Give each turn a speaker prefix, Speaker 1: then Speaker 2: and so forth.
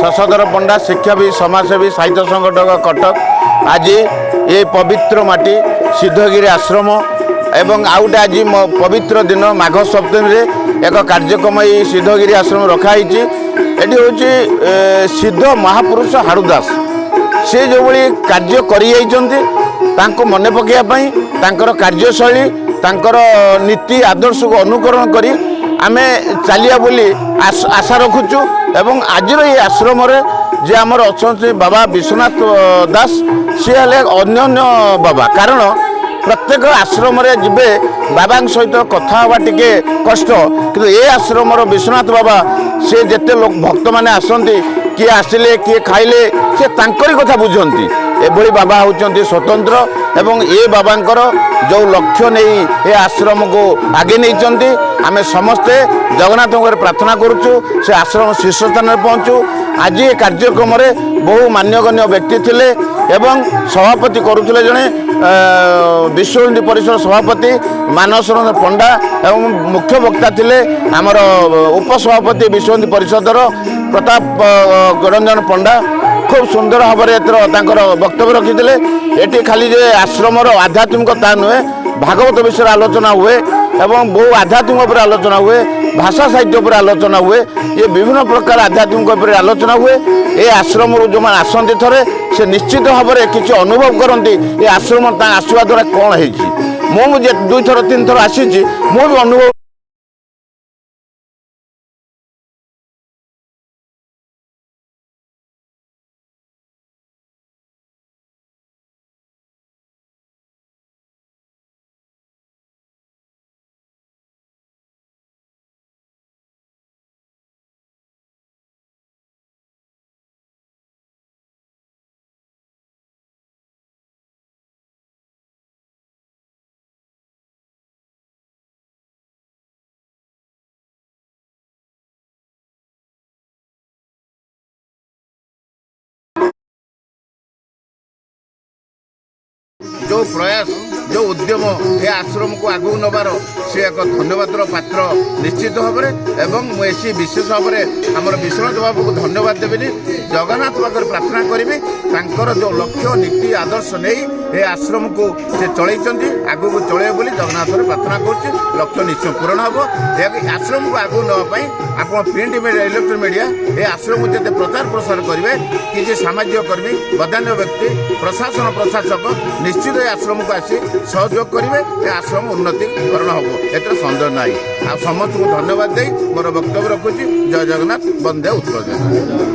Speaker 1: शशधर पंडा शिक्षाविद समाजसेवी साहित्य संगठक कटक। आज ये पवित्र माटी सिद्धगिरी आश्रम एवं आउटे आज पवित्र दिन माघ सप्तमी रे एक कार्यक्रम ये सिद्धगिरी आश्रम रखाई। ये हूँ सिद्ध महापुरुष हाड़ूदास से जो भाई कार्य कर मन पकड़ाई कार्यशैली नीति आदर्श को अनुकरण करी आमे चलिया बोली आशा रखुचु। एवं आज ये आश्रम जे आमर अच्छा बाबा विश्वनाथ दास सी अन्य बाबा कारण प्रत्येक आश्रम जीवे बाबा सहित कथा हवा टिके कष्ट किंतु ये आश्रम विश्वनाथ बाबा से जिते लोक भक्त मैंने आसती किए आसिले किए खाइले से तांकरी कथा बुझंती। एभली बाबा होउचंती स्वतंत्र एवं ये बाबांकर जो लक्ष्य नहीं ये आश्रम को आगे नहीं चंती। आमे समस्ते जगन्नाथ प्रार्थना करुचु से आश्रम शीर्ष स्थान में पहुँचू। आज ये कार्यक्रम में बहु मान्यगण्य व्यक्ति थिले एवं सभापति करुले जड़े विश्व हिंदी परिषद सभापति मानस रंजन पंडा एवं मुख्य वक्ता थिले आमर उपसभापति विश्व हिंदी परिषदर प्रताप रंजन पंडा खूब सुंदर भाव में वक्तव्य रखिते। ये खाली जे आश्रम आध्यात्मिकता नुहे भागवत विषय आलोचना हुए एवं बहु आध्यात्मिक पर आलोचना हुए भाषा साहित्य पर आलोचना हुए ये विभिन्न प्रकार आध्यात्मिक पर आलोचना हुए। ये आश्रम जो मैंने आसती थे से निश्चित भाव में किसी अनुभव करती ये आश्रम आसवा द्वारा कौन हो मुझे 2 थर 3 थर आसी मु भी अनुभव जो प्रयास जो उद्यम ये आश्रम को आगू नबार से एक धन्यवाद पात्र निश्चित भाव में मुझे विशेष भाव में आम विश्वनाथ बाबू को धन्यवाद देवी जगन्नाथ पाखे प्रार्थना करी जो लक्ष्य नीति आदर्श नहीं ये आश्रम को से चलती आगू को चले बोली जगन्नाथ प्रार्थना कर लक्ष्य निश्चय पूरण हम। आश्रम को आगू नापी आप प्रिंट मीडिया इलेक्ट्रोनिक मीडिया ये आश्रम को जिते प्रचार प्रसार करेंगे किसी सामाजिक कर्मी बदान्य व्यक्ति प्रशासन प्रशासक निश्चित आश्रम को आसी सहयोग करेंगे ये आश्रम उन्नतिकरण हम एत सन्देह ना। आ समस्त को धन्यवाद दे मोर वक्तव्य रखुची। जय जगन्नाथ वंदे उत्कल।